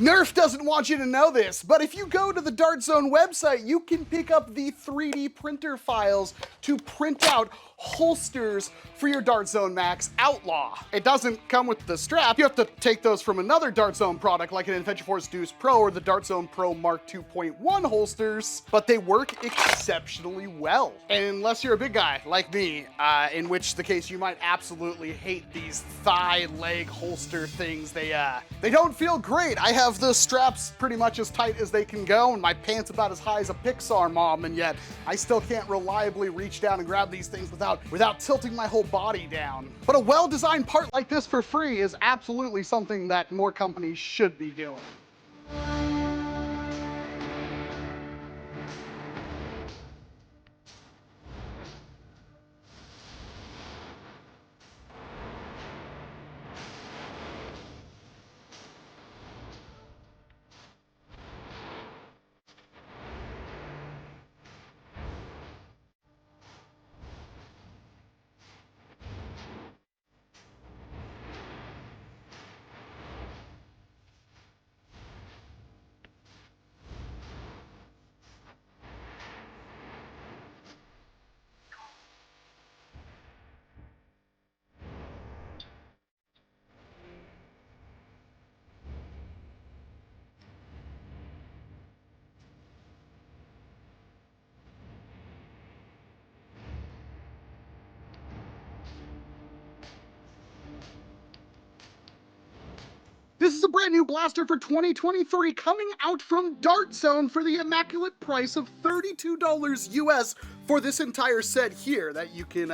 NERF doesn't want you to know this, but if you go to the Dart Zone website, you can pick up the 3D printer files to print out holsters for your Dart Zone Max Outlaw. It doesn't come with the strap. You have to take those from another Dart Zone product like an Adventure Force Deuce Pro or the Dart Zone Pro Mark 2.1 holsters, but they work exceptionally well. And unless you're a big guy like me, in which the case you might absolutely hate these thigh leg holster things, they don't feel great. I have the straps pretty much as tight as they can go and my pants about as high as a Pixar mom, and yet I still can't reliably reach down and grab these things without tilting my whole body down. But a well-designed part like this for free is absolutely something that more companies should be doing. This is a brand new blaster for 2023 coming out from Dart Zone for the immaculate price of $32 US for this entire set here that you can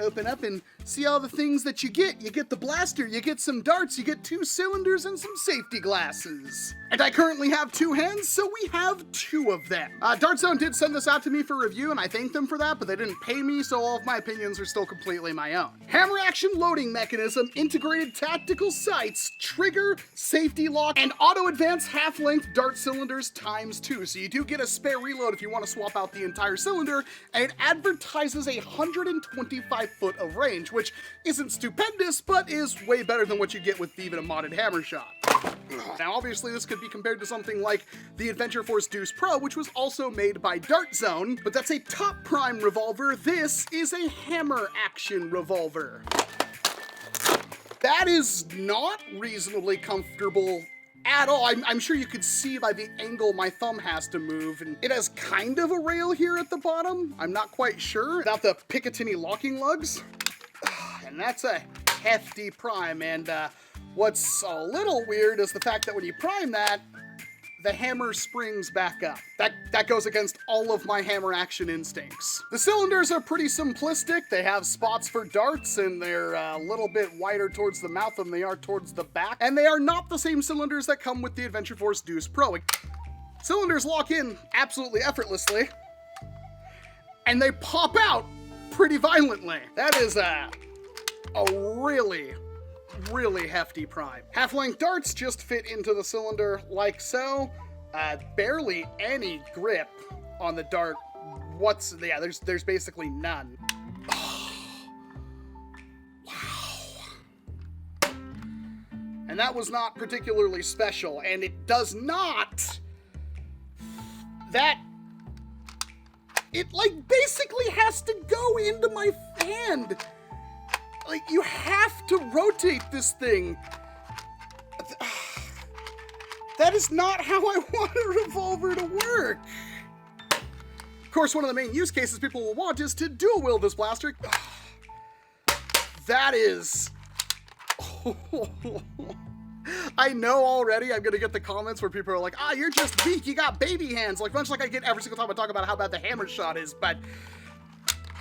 open up and see all the things that you get. You get the blaster, you get some darts, you get 2 cylinders and some safety glasses. And I currently have 2 hands, so we have 2 of them. Dart Zone did send this out to me for review, and I thank them for that, but they didn't pay me, so all of my opinions are still completely my own. Hammer action loading mechanism, integrated tactical sights, trigger, safety lock, and auto advance half-length dart cylinders ×2. So you do get a spare reload if you want to swap out the entire cylinder, and it advertises 125 foot of range, which isn't stupendous, but is way better than what you get with even a modded Hammershot. Now, obviously, this could be compared to something like the Adventure Force Deuce Pro, which was also made by Dart Zone, but that's a top prime revolver. This is a hammer action revolver. That is not reasonably comfortable at all. I'm sure you could see by the angle my thumb has to move, and it has kind of a rail here at the bottom. I'm not quite sure about the Picatinny locking lugs. And that's a hefty prime, and what's a little weird is the fact that when you prime that, the hammer springs back up. That goes against all of my hammer action instincts. The cylinders are pretty simplistic. They have spots for darts, and they're a little bit wider towards the mouth than they are towards the back. And they are not the same cylinders that come with the Adventure Force Deuce Pro. Cylinders lock in absolutely effortlessly, and they pop out pretty violently. That is a really hefty prime. Half-length darts just fit into the cylinder like so. Barely any grip on the dart. There's basically none. Wow. And that was not particularly special, and it does not. It basically has to go into my hand. You have to rotate this thing. That is not how I want a revolver to work. Of course, one of the main use cases people will want is to dual wield this blaster. That is... I know already I'm gonna get the comments where people are like, you're just weak, you got baby hands. Much like I get every single time I talk about how bad the Hammershot is, but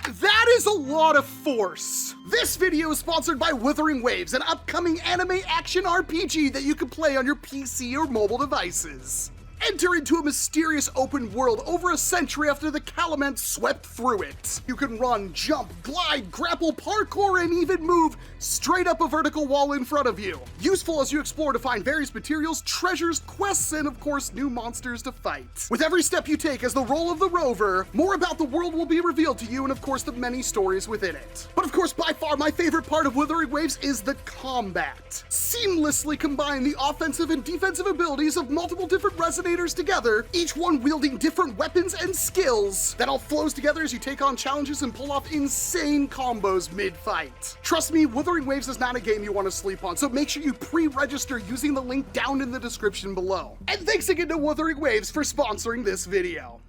that is a lot of force. This video is sponsored by Wuthering Waves, an upcoming anime action RPG that you can play on your PC or mobile devices. Enter into a mysterious open world over a century after the Calumet swept through it. You can run, jump, glide, grapple, parkour, and even move straight up a vertical wall in front of you. Useful as you explore to find various materials, treasures, quests, and of course new monsters to fight. With every step you take as the role of the Rover, more about the world will be revealed to you and of course the many stories within it. But of course by far my favorite part of Wuthering Waves is the combat. Seamlessly combine the offensive and defensive abilities of multiple different resonators together, each one wielding different weapons and skills that all flows together as you take on challenges and pull off insane combos mid-fight. Trust me, Wuthering Waves is not a game you want to sleep on, so make sure you pre-register using the link down in the description below. And thanks again to Wuthering Waves for sponsoring this video.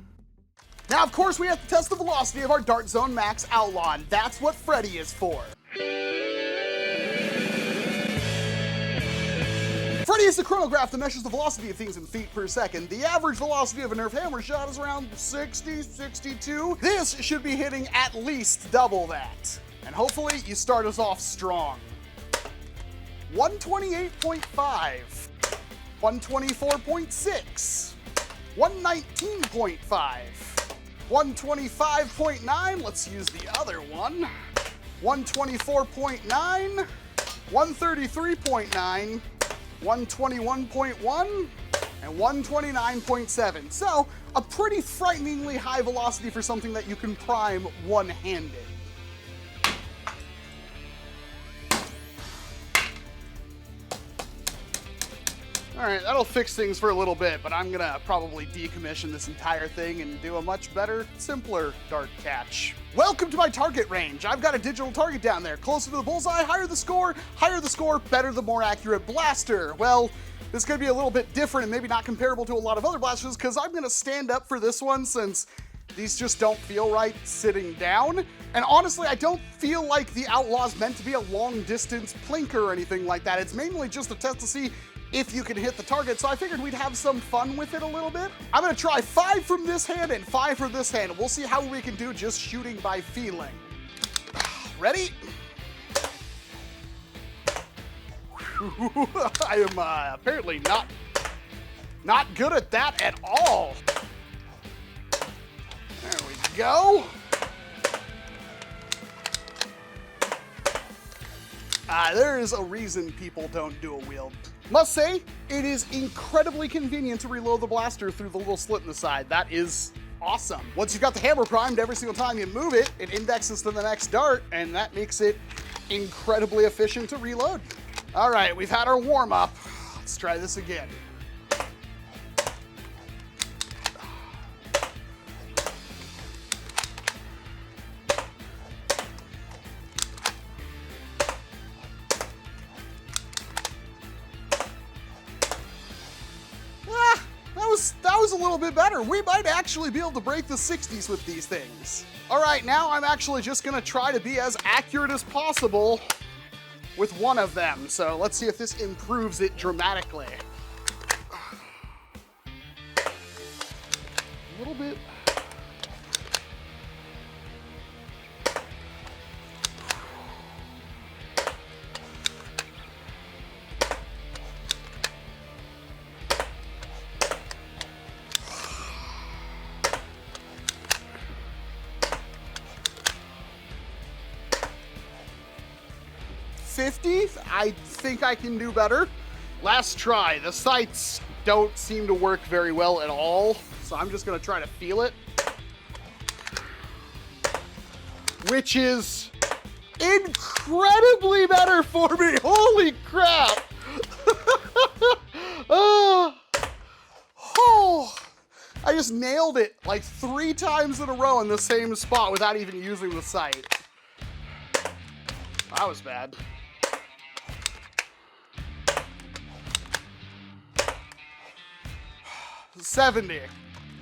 Now, of course, we have to test the velocity of our Dart Zone Max Outlaw, and that's what Freddy is for. Freddy is the chronograph that measures the velocity of things in feet per second. The average velocity of a NERF Hammershot is around 60, 62. This should be hitting at least double that. And hopefully you start us off strong. 128.5, 124.6, 119.5, 125.9, let's use the other one, 124.9, 133.9, 121.1, and 129.7. So, a pretty frighteningly high velocity for something that you can prime one-handed. Alright, that'll fix things for a little bit, but I'm gonna probably decommission this entire thing and do a much better, simpler dart catch. Welcome to my target range. I've got a digital target down there. Closer to the bullseye, higher the score, better the more accurate blaster. Well, this is gonna be a little bit different and maybe not comparable to a lot of other blasters because I'm gonna stand up for this one since these just don't feel right sitting down. And honestly, I don't feel like the Outlaw's meant to be a long distance plinker or anything like that. It's mainly just a test to see if you can hit the target, so I figured we'd have some fun with it a little bit. I'm gonna try 5 from this hand and 5 from this hand. We'll see how we can do just shooting by feeling. Ready? I am apparently not good at that at all. There we go. There is a reason people don't do a wield. Must say, it is incredibly convenient to reload the blaster through the little slit in the side. That is awesome. Once you've got the hammer primed, every single time you move it, it indexes to the next dart, and that makes it incredibly efficient to reload. All right, we've had our warm up. Let's try this again. That was a little bit better. We might actually be able to break the 60s with these things. All right, now I'm actually just gonna try to be as accurate as possible with one of them. So let's see if this improves it dramatically. A little bit. I think I can do better. Last try. The sights don't seem to work very well at all, so I'm just gonna try to feel it. Which is incredibly better for me. Holy crap. Oh, I just nailed it like 3 times in a row in the same spot without even using the sight. That was bad. 70.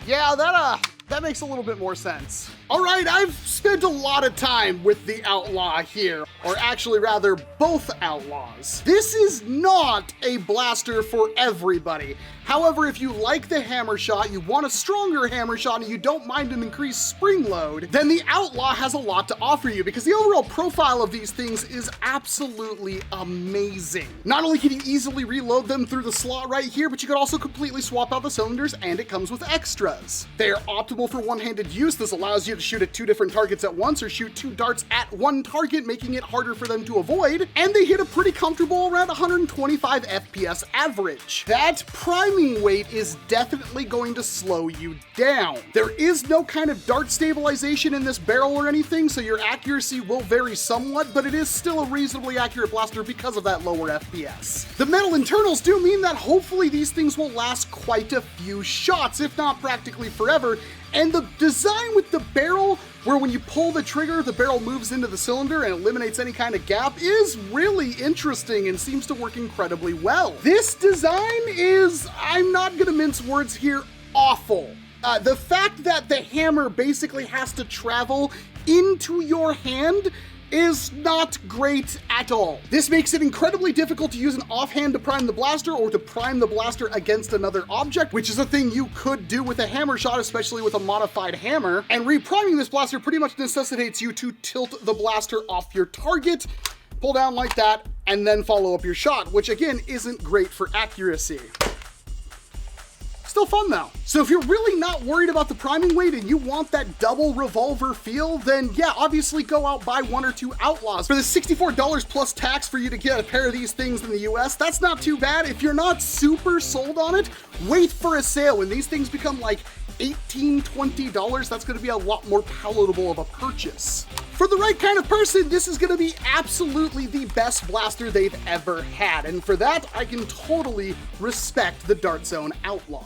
Yeah, that makes a little bit more sense. All right, I've spent a lot of time with the Outlaw here, or actually rather both Outlaws. This is not a blaster for everybody. However, if you like the Hammershot, you want a stronger Hammershot, and you don't mind an increased spring load, then the Outlaw has a lot to offer you because the overall profile of these things is absolutely amazing. Not only can you easily reload them through the slot right here, but you can also completely swap out the cylinders, and it comes with extras. They are optimal for one-handed use. This allows you to shoot at 2 different targets at once or shoot 2 darts at 1 target, making it harder for them to avoid, and they hit a pretty comfortable around 125 FPS average. That priming weight is definitely going to slow you down. There is no kind of dart stabilization in this barrel or anything, so your accuracy will vary somewhat, but it is still a reasonably accurate blaster because of that lower FPS. The metal internals do mean that hopefully these things will last quite a few shots, if not practically forever, and the design with the barrel, where when you pull the trigger, the barrel moves into the cylinder and eliminates any kind of gap, is really interesting and seems to work incredibly well. This design is, I'm not gonna mince words here, awful. The fact that the hammer basically has to travel into your hand is not great at all. This makes it incredibly difficult to use an offhand to prime the blaster or to prime the blaster against another object, which is a thing you could do with a Hammershot, especially with a modified hammer. And repriming this blaster pretty much necessitates you to tilt the blaster off your target, pull down like that, and then follow up your shot, which again isn't great for accuracy. Still fun though. So if you're really not worried about the priming weight and you want that double revolver feel, then yeah, obviously go out, buy 1 or 2 Outlaws. For the $64 plus tax for you to get a pair of these things in the US, that's not too bad. If you're not super sold on it, wait for a sale. When these things become like $18, $20, that's gonna be a lot more palatable of a purchase. For the right kind of person, this is gonna be absolutely the best blaster they've ever had. And for that, I can totally respect the Dart Zone Outlaw.